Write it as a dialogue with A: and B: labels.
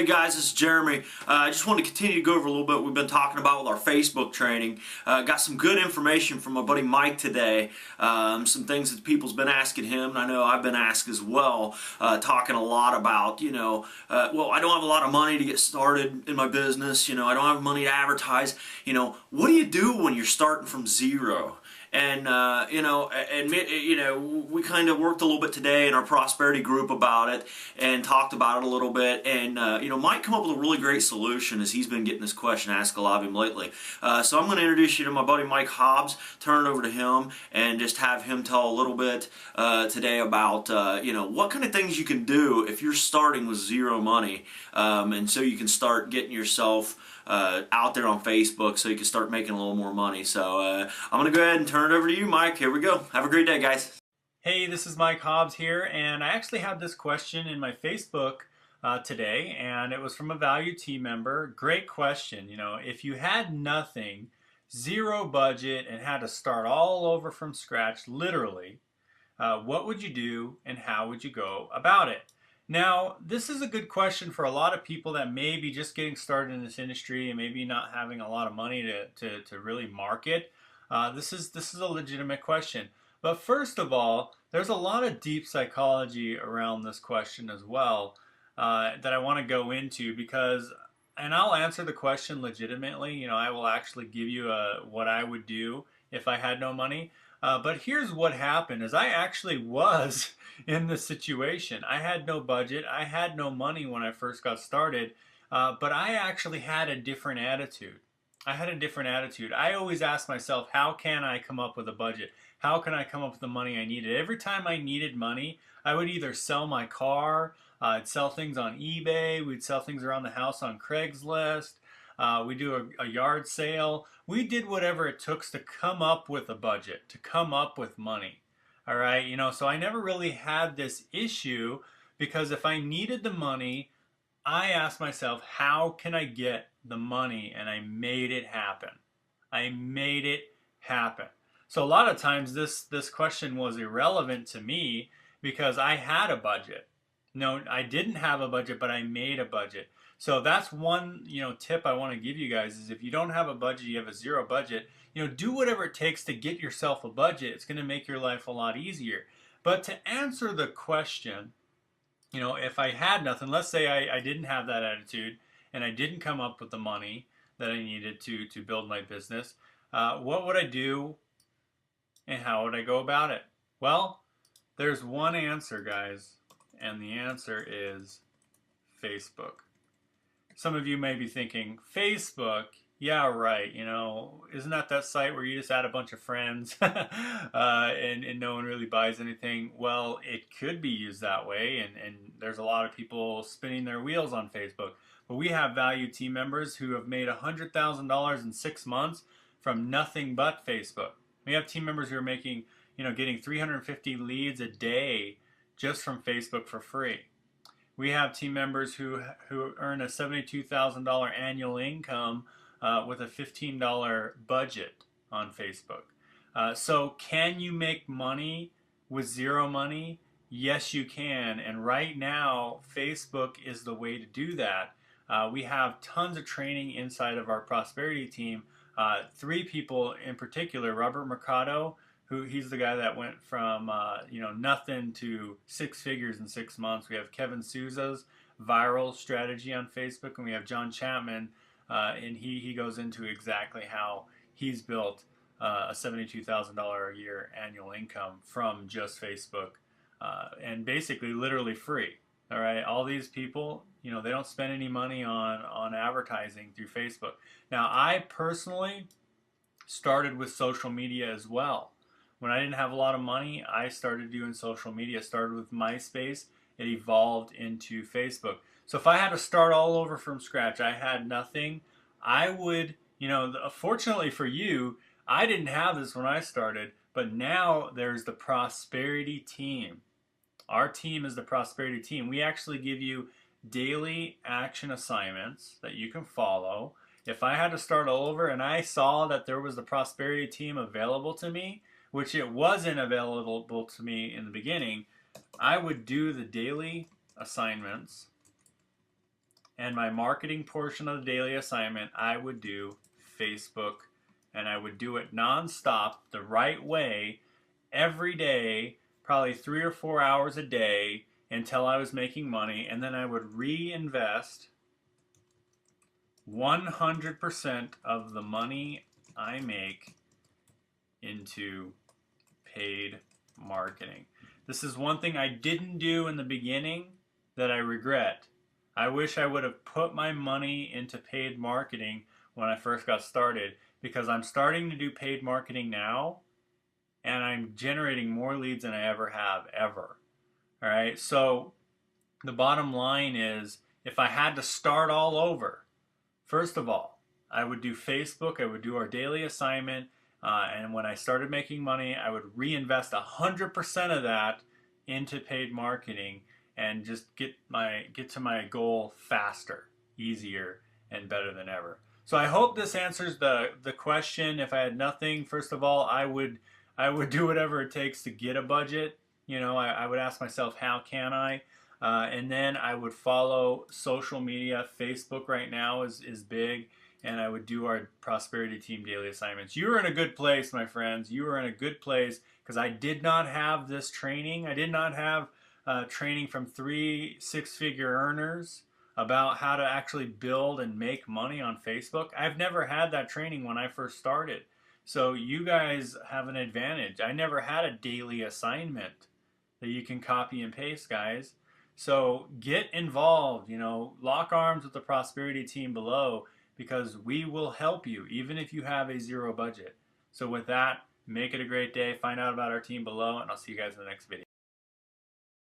A: Hey guys, this is Jeremy. I just want to continue to go over a little bit we've been talking about with our Facebook training. Got some good information from my buddy Mike today. Some things that people's been asking him, and I know I've been asked as well. Talking a lot about, well, I don't have a lot of money to get started in my business. I don't have money to advertise. What do you do when you're starting from zero? And we kind of worked a little bit today in our prosperity group about it and talked about it a little bit. And Mike come up with a really great solution as he's been getting this question asked a lot of him lately. So I'm going to introduce you to my buddy Mike Hobbs, turn it over to him, and just have him tell a little bit today about what kind of things you can do if you're starting with zero money, and so you can start getting yourself out there on Facebook so you can start making a little more money. So I'm going to go ahead and turn it over to you, Mike. Here we go. Have a great day, guys.
B: Hey, this is Mike Hobbs here, and I actually had this question in my Facebook today, and it was from a value team member. Great question. If you had nothing, zero budget, and had to start all over from scratch, literally, what would you do and how would you go about it? Now, this is a good question for a lot of people that may be just getting started in this industry and maybe not having a lot of money to really market. This is a legitimate question. But first of all, there's a lot of deep psychology around this question as well that I want to go into and I'll answer the question legitimately. I will actually give you what I would do if I had no money. But here's what happened is I actually was in this situation. I had no budget. I had no money when I first got started, but I actually had a different attitude. I always asked myself, how can I come up with a budget? How can I come up with the money I needed? Every time I needed money, I would either sell my car, I'd sell things on eBay, we'd sell things around the house on Craigslist, we do a yard sale. We did whatever it took to come up with a budget, to come up with money. All right, so I never really had this issue because if I needed the money, I asked myself, how can I get the money? And I made it happen. So a lot of times this question was irrelevant to me because I had a budget. No, I didn't have a budget, but I made a budget. So that's one, tip I want to give you guys is if you don't have a budget, you have a zero budget, do whatever it takes to get yourself a budget. It's going to make your life a lot easier. But to answer the question, if I had nothing, let's say I didn't have that attitude and I didn't come up with the money that I needed to build my business, what would I do and how would I go about it? Well, there's one answer, guys, and the answer is Facebook. Some of you may be thinking, Facebook, yeah, right, isn't that site where you just add a bunch of friends and no one really buys anything? Well, it could be used that way, and there's a lot of people spinning their wheels on Facebook. But we have value team members who have made $100,000 in 6 months from nothing but Facebook. We have team members who are making, getting 350 leads a day just from Facebook for free. We have team members who earn a $72,000 annual income with a $15 budget on Facebook. So can you make money with zero money? Yes, you can. And right now, Facebook is the way to do that. We have tons of training inside of our prosperity team. 3 people in particular, Robert Mercado, he's the guy that went from nothing to 6 figures in 6 months. We have Kevin Souza's viral strategy on Facebook, and we have John Chapman, and he goes into exactly how he's built a $72,000 a year annual income from just Facebook, and basically literally free. All right, all these people, they don't spend any money on advertising through Facebook. Now, I personally started with social media as well. When I didn't have a lot of money, I started doing social media. Started with MySpace. It evolved into Facebook. So if I had to start all over from scratch, I had nothing, I would, fortunately for you, I didn't have this when I started, but now there's the prosperity team. Our team is the prosperity team. We actually give you daily action assignments that you can follow. If I had to start all over and I saw that there was the prosperity team available to me, which it wasn't available to me in the beginning, I would do the daily assignments And my marketing portion of the daily assignment, I would do Facebook, and I would do it nonstop, the right way, every day, probably 3 or 4 hours a day until I was making money. And then I would reinvest 100% of the money I make into paid marketing. This is one thing I didn't do in the beginning that I regret. I wish I would have put my money into paid marketing when I first got started, because I'm starting to do paid marketing now and I'm generating more leads than I ever have, ever. All right, so the bottom line is, if I had to start all over, first of all, I would do Facebook, I would do our daily assignment, and when I started making money, I would reinvest 100% of that into paid marketing and just get to my goal faster, easier, and better than ever. So I hope this answers the question. If I had nothing, first of all, I would do whatever it takes to get a budget. You know, I would ask myself, how can I? And then I would follow social media. Facebook right now is big, and I would do our Prosperity Team daily assignments. You are in a good place, my friends. You are in a good place, because I did not have this training. I did not have training from 3 six-figure earners about how to actually build and make money on Facebook. I've never had that training when I first started. So you guys have an advantage. I never had a daily assignment that you can copy and paste, guys. So get involved, you know, lock arms with the Prosperity Team below, because we will help you even if you have a zero budget. So with that, make it a great day. Find out about our team below, and I'll see you guys in the next video.